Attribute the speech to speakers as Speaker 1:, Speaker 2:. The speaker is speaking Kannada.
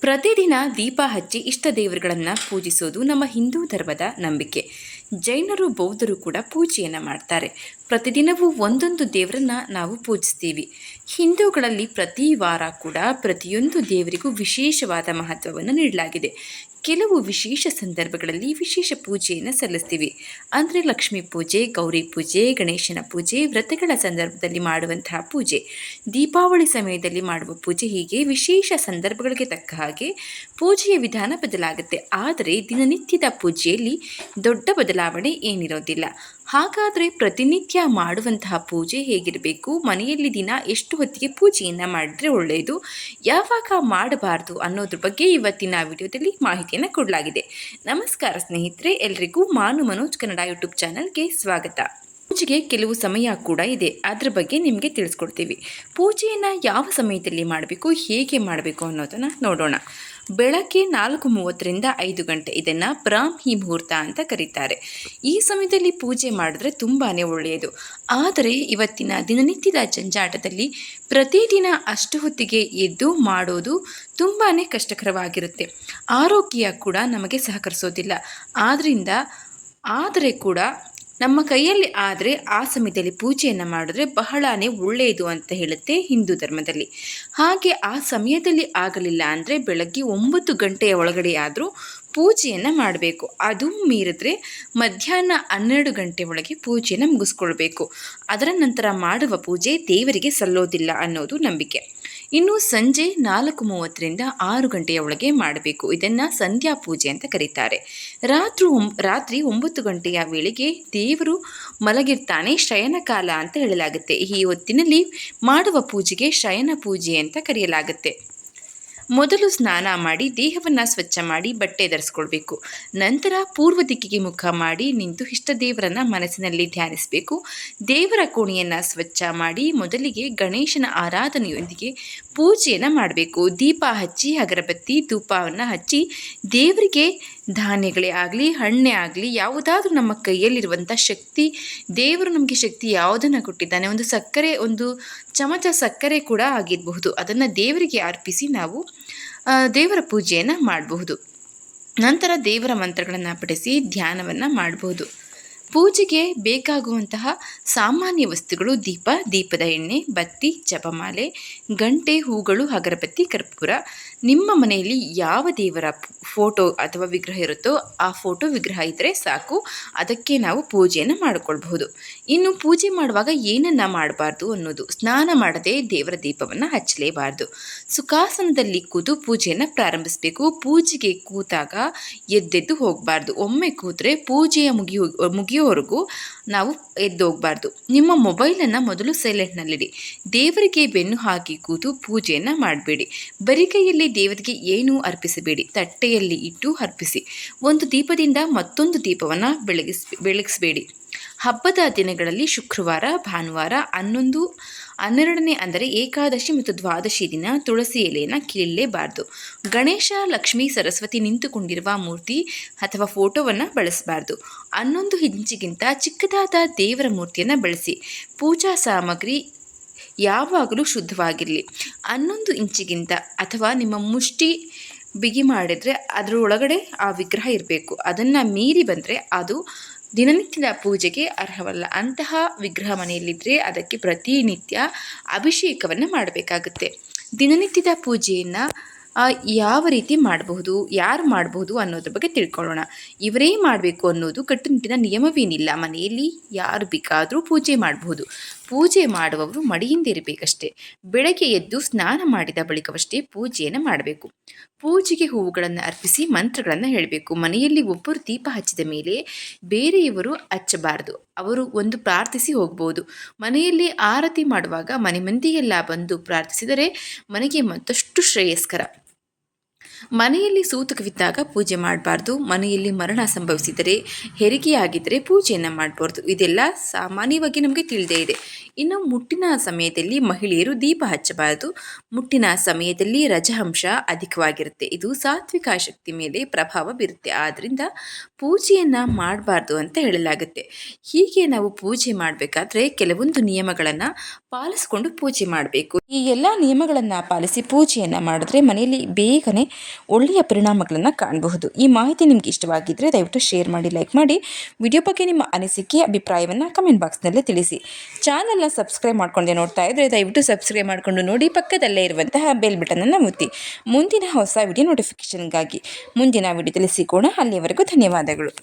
Speaker 1: ಪ್ರತಿದಿನ ದೀಪ ಹಚ್ಚಿ ಇಷ್ಟ ದೇವರುಗಳನ್ನು ಪೂಜಿಸೋದು ನಮ್ಮ ಹಿಂದೂ ಧರ್ಮದ ನಂಬಿಕೆ. ಜೈನರು, ಬೌದ್ಧರು ಕೂಡ ಪೂಜೆಯನ್ನು ಮಾಡ್ತಾರೆ. ಪ್ರತಿದಿನವೂ ಒಂದೊಂದು ದೇವರನ್ನ ನಾವು ಪೂಜಿಸ್ತೀವಿ. ಹಿಂದೂಗಳಲ್ಲಿ ಪ್ರತಿ ವಾರ ಕೂಡ ಪ್ರತಿಯೊಂದು ದೇವರಿಗೂ ವಿಶೇಷವಾದ ಮಹತ್ವವನ್ನು ನೀಡಲಾಗಿದೆ. ಕೆಲವು ವಿಶೇಷ ಸಂದರ್ಭಗಳಲ್ಲಿ ವಿಶೇಷ ಪೂಜೆಯನ್ನು ಸಲ್ಲಿಸ್ತೀವಿ. ಅಂದರೆ ಲಕ್ಷ್ಮೀ ಪೂಜೆ, ಗೌರಿ ಪೂಜೆ, ಗಣೇಶನ ಪೂಜೆ, ವ್ರತಗಳ ಸಂದರ್ಭದಲ್ಲಿ ಮಾಡುವಂತಹ ಪೂಜೆ, ದೀಪಾವಳಿ ಸಮಯದಲ್ಲಿ ಮಾಡುವ ಪೂಜೆ, ಹೀಗೆ ವಿಶೇಷ ಸಂದರ್ಭಗಳಿಗೆ ತಕ್ಕ ಹಾಗೆ ಪೂಜೆಯ ವಿಧಾನ ಬದಲಾಗುತ್ತೆ. ಆದರೆ ದಿನನಿತ್ಯದ ಪೂಜೆಯಲ್ಲಿ ದೊಡ್ಡ ಬದಲಾವಣೆ ಏನಿರೋದಿಲ್ಲ. ಹಾಗಾದರೆ ಪ್ರತಿನಿತ್ಯ ಮಾಡುವಂತಹ ಪೂಜೆ ಹೇಗಿರಬೇಕು? ಮನೆಯಲ್ಲಿ ದಿನ ಎಷ್ಟು ಹೊತ್ತಿಗೆ ಪೂಜೆಯನ್ನು ಮಾಡಿದರೆ ಒಳ್ಳೆಯದು, ಯಾವಾಗ ಮಾಡಬಾರ್ದು ಅನ್ನೋದ್ರ ಬಗ್ಗೆ ಇವತ್ತಿನ ವಿಡಿಯೋದಲ್ಲಿ ಮಾಹಿತಿಯನ್ನು ಕೊಡಲಾಗಿದೆ. ನಮಸ್ಕಾರ ಸ್ನೇಹಿತರೆ, ಎಲ್ರಿಗೂ ಮಾನು ಮನೋಜ್ ಕನ್ನಡ ಯೂಟ್ಯೂಬ್ ಚಾನಲ್ಗೆ ಸ್ವಾಗತ. ಪೂಜೆಗೆ ಕೆಲವು ಸಮಯ ಕೂಡ ಇದೆ, ಅದರ ಬಗ್ಗೆ ನಿಮಗೆ ತಿಳಿಸ್ಕೊಡ್ತೀವಿ. ಪೂಜೆಯನ್ನು ಯಾವ ಸಮಯದಲ್ಲಿ ಮಾಡಬೇಕು, ಹೇಗೆ ಮಾಡಬೇಕು ಅನ್ನೋದನ್ನು ನೋಡೋಣ. ಬೆಳಗ್ಗೆ 4:30ರಿಂದ 5 ಗಂಟೆ, ಇದನ್ನು ಬ್ರಾಹ್ಮಿ ಮುಹೂರ್ತ ಅಂತ ಕರೀತಾರೆ. ಈ ಸಮಯದಲ್ಲಿ ಪೂಜೆ ಮಾಡಿದ್ರೆ ತುಂಬಾ ಒಳ್ಳೆಯದು. ಆದರೆ ಇವತ್ತಿನ ದಿನನಿತ್ಯದ ಜಂಜಾಟದಲ್ಲಿ ಪ್ರತಿದಿನ ಅಷ್ಟು ಹೊತ್ತಿಗೆ ಎದ್ದು ಮಾಡೋದು ತುಂಬಾ ಕಷ್ಟಕರವಾಗಿರುತ್ತೆ. ಆರೋಗ್ಯ ಕೂಡ ನಮಗೆ ಸಹಕರಿಸೋದಿಲ್ಲ. ಆದರೆ ಕೂಡ ನಮ್ಮ ಕೈಯಲ್ಲಿ ಆದರೆ ಆ ಸಮಯದಲ್ಲಿ ಪೂಜೆಯನ್ನು ಮಾಡಿದ್ರೆ ಬಹಳನೇ ಒಳ್ಳೆಯದು ಅಂತ ಹೇಳುತ್ತೆ ಹಿಂದೂ ಧರ್ಮದಲ್ಲಿ. ಹಾಗೆ ಆ ಸಮಯದಲ್ಲಿ ಆಗಲಿಲ್ಲ ಅಂದರೆ ಬೆಳಗ್ಗೆ 9 ಗಂಟೆಯ ಒಳಗಡೆ ಆದರೂ ಪೂಜೆಯನ್ನು ಮಾಡಬೇಕು. ಅದು ಮೀರಿದ್ರೆ ಮಧ್ಯಾಹ್ನ 12 ಗಂಟೆ ಒಳಗೆ ಪೂಜೆಯನ್ನು ಮುಗಿಸ್ಕೊಳ್ಬೇಕು. ಅದರ ನಂತರ ಮಾಡುವ ಪೂಜೆ ದೇವರಿಗೆ ಸಲ್ಲೋದಿಲ್ಲ ಅನ್ನೋದು ನಂಬಿಕೆ. ಇನ್ನು ಸಂಜೆ 4:30ರಿಂದ 6 ಗಂಟೆಯ ಒಳಗೆ ಮಾಡಬೇಕು. ಇದನ್ನು ಸಂಧ್ಯಾ ಪೂಜೆ ಅಂತ ಕರೀತಾರೆ. ರಾತ್ರಿ 9 ಗಂಟೆಯ ವೇಳೆಗೆ ದೇವರು ಮಲಗಿರ್ತಾನೆ, ಶಯನ ಕಾಲ ಅಂತ ಹೇಳಲಾಗುತ್ತೆ. ಈ ಹೊತ್ತಿನಲ್ಲಿ ಮಾಡುವ ಪೂಜೆಗೆ ಶಯನ ಪೂಜೆ ಅಂತ ಕರೆಯಲಾಗುತ್ತೆ. ಮೊದಲು ಸ್ನಾನ ಮಾಡಿ ದೇಹವನ್ನು ಸ್ವಚ್ಛ ಮಾಡಿ ಬಟ್ಟೆ ಧರಿಸ್ಕೊಳ್ಬೇಕು. ನಂತರ ಪೂರ್ವ ದಿಕ್ಕಿಗೆ ಮುಖ ಮಾಡಿ ನಿಂತು ಇಷ್ಟ ದೇವರನ್ನು ಮನಸ್ಸಿನಲ್ಲಿ ಧ್ಯಾನಿಸಬೇಕು. ದೇವರ ಕೋಣೆಯನ್ನು ಸ್ವಚ್ಛ ಮಾಡಿ ಮೊದಲಿಗೆ ಗಣೇಶನ ಆರಾಧನೆಯೊಂದಿಗೆ ಪೂಜೆಯನ್ನು ಮಾಡಬೇಕು. ದೀಪ ಹಚ್ಚಿ ಅಗರಬತ್ತಿ ಧೂಪವನ್ನು ಹಚ್ಚಿ ದೇವರಿಗೆ ಧಾನ್ಯಗಳೇ ಆಗಲಿ, ಹಣ್ಣೆ ಆಗಲಿ, ಯಾವುದಾದ್ರೂ ನಮ್ಮ ಕೈಯಲ್ಲಿರುವಂಥ ಶಕ್ತಿ, ದೇವರು ನಮಗೆ ಶಕ್ತಿ ಯಾವುದನ್ನು ಕೊಟ್ಟಿದ್ದಾನೆ, ಒಂದು ಚಮಚ ಸಕ್ಕರೆ ಕೂಡ ಆಗಿರಬಹುದು, ಅದನ್ನು ದೇವರಿಗೆ ಅರ್ಪಿಸಿ ನಾವು ದೇವರ ಪೂಜೆಯನ್ನು ಮಾಡಬಹುದು. ನಂತರ ದೇವರ ಮಂತ್ರಗಳನ್ನು ಪಠಿಸಿ ಧ್ಯಾನವನ್ನು ಮಾಡಬಹುದು. ಪೂಜೆಗೆ ಬೇಕಾಗುವಂತಹ ಸಾಮಾನ್ಯ ವಸ್ತುಗಳು: ದೀಪ, ದೀಪದ ಎಣ್ಣೆ, ಬತ್ತಿ, ಜಪಮಾಲೆ, ಗಂಟೆ, ಹೂಗಳು, ಅಗರಬತ್ತಿ, ಕರ್ಪೂರ. ನಿಮ್ಮ ಮನೆಯಲ್ಲಿ ಯಾವ ದೇವರ ಫೋಟೋ ಅಥವಾ ವಿಗ್ರಹ ಇರುತ್ತೋ ಆ ಫೋಟೋ ವಿಗ್ರಹ ಇದ್ದರೆ ಸಾಕು, ಅದಕ್ಕೆ ನಾವು ಪೂಜೆಯನ್ನು ಮಾಡಿಕೊಳ್ಬಹುದು. ಇನ್ನು ಪೂಜೆ ಮಾಡುವಾಗ ಏನನ್ನ ಮಾಡಬಾರ್ದು ಅನ್ನೋದು: ಸ್ನಾನ ಮಾಡದೆ ದೇವರ ದೀಪವನ್ನು ಹಚ್ಚಲೇಬಾರ್ದು. ಸುಖಾಸನದಲ್ಲಿ ಕೂತು ಪೂಜೆಯನ್ನು ಪ್ರಾರಂಭಿಸಬೇಕು. ಪೂಜೆಗೆ ಕೂತಾಗ ಎದ್ದೆದ್ದು ಹೋಗಬಾರ್ದು. ಒಮ್ಮೆ ಕೂತ್ರೆ ಪೂಜೆಯ ಮುಗಿಯೋವರೆಗೂ ನಾವು ಎದ್ದು ಹೋಗಬಾರ್ದು. ನಿಮ್ಮ ಮೊಬೈಲನ್ನು ಮೊದಲು ಸೈಲೆಂಟ್ನಲ್ಲಿಡಿ. ದೇವರಿಗೆ ಬೆನ್ನು ಹಾಕಿ ಕೂತು ಪೂಜೆಯನ್ನು ಮಾಡಬೇಡಿ. ಬರಿಕೈಯಲ್ಲಿ ದೇವರಿಗೆ ಏನೂ ಅರ್ಪಿಸಬೇಡಿ, ತಟ್ಟೆಯಲ್ಲಿ ಇಟ್ಟು ಅರ್ಪಿಸಿ. ಒಂದು ದೀಪದಿಂದ ಮತ್ತೊಂದು ದೀಪವನ್ನು ಬೆಳಗಿಸಬೇಡಿ. ಹಬ್ಬದ ದಿನಗಳಲ್ಲಿ ಶುಕ್ರವಾರ, ಭಾನುವಾರ, 12ನೇ ಅಂದರೆ ಏಕಾದಶಿ ಮತ್ತು ದ್ವಾದಶಿ ದಿನ ತುಳಸಿ ಎಲೆಯನ್ನು ಕೀಳಲೇಬಾರ್ದು. ಗಣೇಶ, ಲಕ್ಷ್ಮೀ, ಸರಸ್ವತಿ ನಿಂತುಕೊಂಡಿರುವ ಮೂರ್ತಿ ಅಥವಾ ಫೋಟೋವನ್ನು ಬಳಸಬಾರ್ದು. 11 ಇಂಚಿಗಿಂತ ಚಿಕ್ಕದಾದ ದೇವರ ಮೂರ್ತಿಯನ್ನು ಬಳಸಿ. ಪೂಜಾ ಸಾಮಗ್ರಿ ಯಾವಾಗಲೂ ಶುದ್ಧವಾಗಿರಲಿ. 11 ಇಂಚಿಗಿಂತ ಅಥವಾ ನಿಮ್ಮ ಮುಷ್ಟಿ ಬಿಗಿ ಮಾಡಿದರೆ ಅದರೊಳಗಡೆ ಆ ವಿಗ್ರಹ ಇರಬೇಕು. ಅದನ್ನು ಮೀರಿ ಬಂದರೆ ಅದು ದಿನನಿತ್ಯದ ಪೂಜೆಗೆ ಅರ್ಹವಲ್ಲ. ಅಂತಹ ವಿಗ್ರಹ ಮನೆಯಲ್ಲಿದ್ದರೆ ಅದಕ್ಕೆ ಪ್ರತಿನಿತ್ಯ ಅಭಿಷೇಕವನ್ನು ಮಾಡಬೇಕಾಗುತ್ತೆ. ದಿನನಿತ್ಯದ ಪೂಜೆಯನ್ನು ಯಾವ ರೀತಿ ಮಾಡಬಹುದು, ಯಾರು ಮಾಡಬಹುದು ಅನ್ನೋದ್ರ ಬಗ್ಗೆ ತಿಳ್ಕೊಳ್ಳೋಣ. ಇವರೇ ಮಾಡಬೇಕು ಅನ್ನೋದು ಕಟ್ಟುನಿಟ್ಟಿನ ನಿಯಮವೇನಿಲ್ಲ. ಮನೆಯಲ್ಲಿ ಯಾರು ಬೇಕಾದರೂ ಪೂಜೆ ಮಾಡಬಹುದು. ಪೂಜೆ ಮಾಡುವವರು ಮಡಿಯಿಂದ ಇರಬೇಕಷ್ಟೇ. ಬೆಳಗ್ಗೆ ಎದ್ದು ಸ್ನಾನ ಮಾಡಿದ ಬಳಿಕವಷ್ಟೇ ಪೂಜೆಯನ್ನು ಮಾಡಬೇಕು. ಪೂಜೆಗೆ ಹೂವುಗಳನ್ನು ಅರ್ಪಿಸಿ ಮಂತ್ರಗಳನ್ನು ಹೇಳಬೇಕು. ಮನೆಯಲ್ಲಿ ಒಬ್ಬರು ದೀಪ ಹಚ್ಚಿದ ಮೇಲೆ ಬೇರೆಯವರು ಹಚ್ಚಬಾರದು. ಅವರು ಪ್ರಾರ್ಥಿಸಿ ಹೋಗ್ಬೋದು. ಮನೆಯಲ್ಲಿ ಆರತಿ ಮಾಡುವಾಗ ಮನೆ ಮಂದಿಯೆಲ್ಲ ಬಂದು ಪ್ರಾರ್ಥಿಸಿದರೆ ಮನೆಗೆ ಮತ್ತಷ್ಟು ಶ್ರೇಯಸ್ಕರ. ಮನೆಯಲ್ಲಿ ಸೂತಕವಿದ್ದಾಗ ಪೂಜೆ ಮಾಡಬಾರ್ದು. ಮನೆಯಲ್ಲಿ ಮರಣ ಸಂಭವಿಸಿದರೆ, ಹೆರಿಗೆಯಾಗಿದ್ದರೆ ಪೂಜೆಯನ್ನು ಮಾಡಬಾರ್ದು. ಇದೆಲ್ಲ ಸಾಮಾನ್ಯವಾಗಿ ನಮಗೆ ತಿಳಿದೇ ಇದೆ. ಇನ್ನು ಮುಟ್ಟಿನ ಸಮಯದಲ್ಲಿ ಮಹಿಳೆಯರು ದೀಪ ಹಚ್ಚಬಾರದು. ಮುಟ್ಟಿನ ಸಮಯದಲ್ಲಿ ರಜಹಂಶ ಅಧಿಕವಾಗಿರುತ್ತೆ. ಇದು ಸಾತ್ವಿಕ ಶಕ್ತಿ ಮೇಲೆ ಪ್ರಭಾವ ಬೀರುತ್ತೆ. ಆದ್ದರಿಂದ ಪೂಜೆಯನ್ನು ಮಾಡಬಾರ್ದು ಅಂತ ಹೇಳಲಾಗುತ್ತೆ. ಹೀಗೆ ನಾವು ಪೂಜೆ ಮಾಡಬೇಕಾದ್ರೆ ಕೆಲವೊಂದು ನಿಯಮಗಳನ್ನು ಪಾಲಿಸಿಕೊಂಡು ಪೂಜೆ ಮಾಡಬೇಕು. ಈ ಎಲ್ಲ ನಿಯಮಗಳನ್ನು ಪಾಲಿಸಿ ಪೂಜೆಯನ್ನು ಮಾಡಿದ್ರೆ ಮನೆಯಲ್ಲಿ ಬೇಗನೆ ಒಳ್ಳೆಯ ಪರಿಣಾಮಗಳನ್ನು ಕಾಣಬಹುದು. ಈ ಮಾಹಿತಿ ನಿಮ್ಗೆ ಇಷ್ಟವಾಗಿದ್ದರೆ ದಯವಿಟ್ಟು ಶೇರ್ ಮಾಡಿ, ಲೈಕ್ ಮಾಡಿ. ವಿಡಿಯೋ ಬಗ್ಗೆ ನಿಮ್ಮ ಅನಿಸಿಕೆ ಅಭಿಪ್ರಾಯವನ್ನು ಕಮೆಂಟ್ ಬಾಕ್ಸ್ನಲ್ಲಿ ತಿಳಿಸಿ. ಚಾನಲ್ನ ಸಬ್ಸ್ಕ್ರೈಬ್ ಮಾಡ್ಕೊಂಡೆ ನೋಡ್ತಾ ಇದ್ದರೆ ದಯವಿಟ್ಟು ಸಬ್ಸ್ಕ್ರೈಬ್ ಮಾಡಿಕೊಂಡು ನೋಡಿ, ಪಕ್ಕದಲ್ಲೇ ಇರುವಂತಹ ಬೆಲ್ ಬಟನನ್ನು ಒತ್ತಿ ಮುಂದಿನ ಹೊಸ ವಿಡಿಯೋ ನೋಟಿಫಿಕೇಷನ್ಗಾಗಿ. ಮುಂದಿನ ವಿಡಿಯೋದಲ್ಲಿ ಸಿಗೋಣ. ಅಲ್ಲಿಯವರೆಗೂ ಧನ್ಯವಾದಗಳು.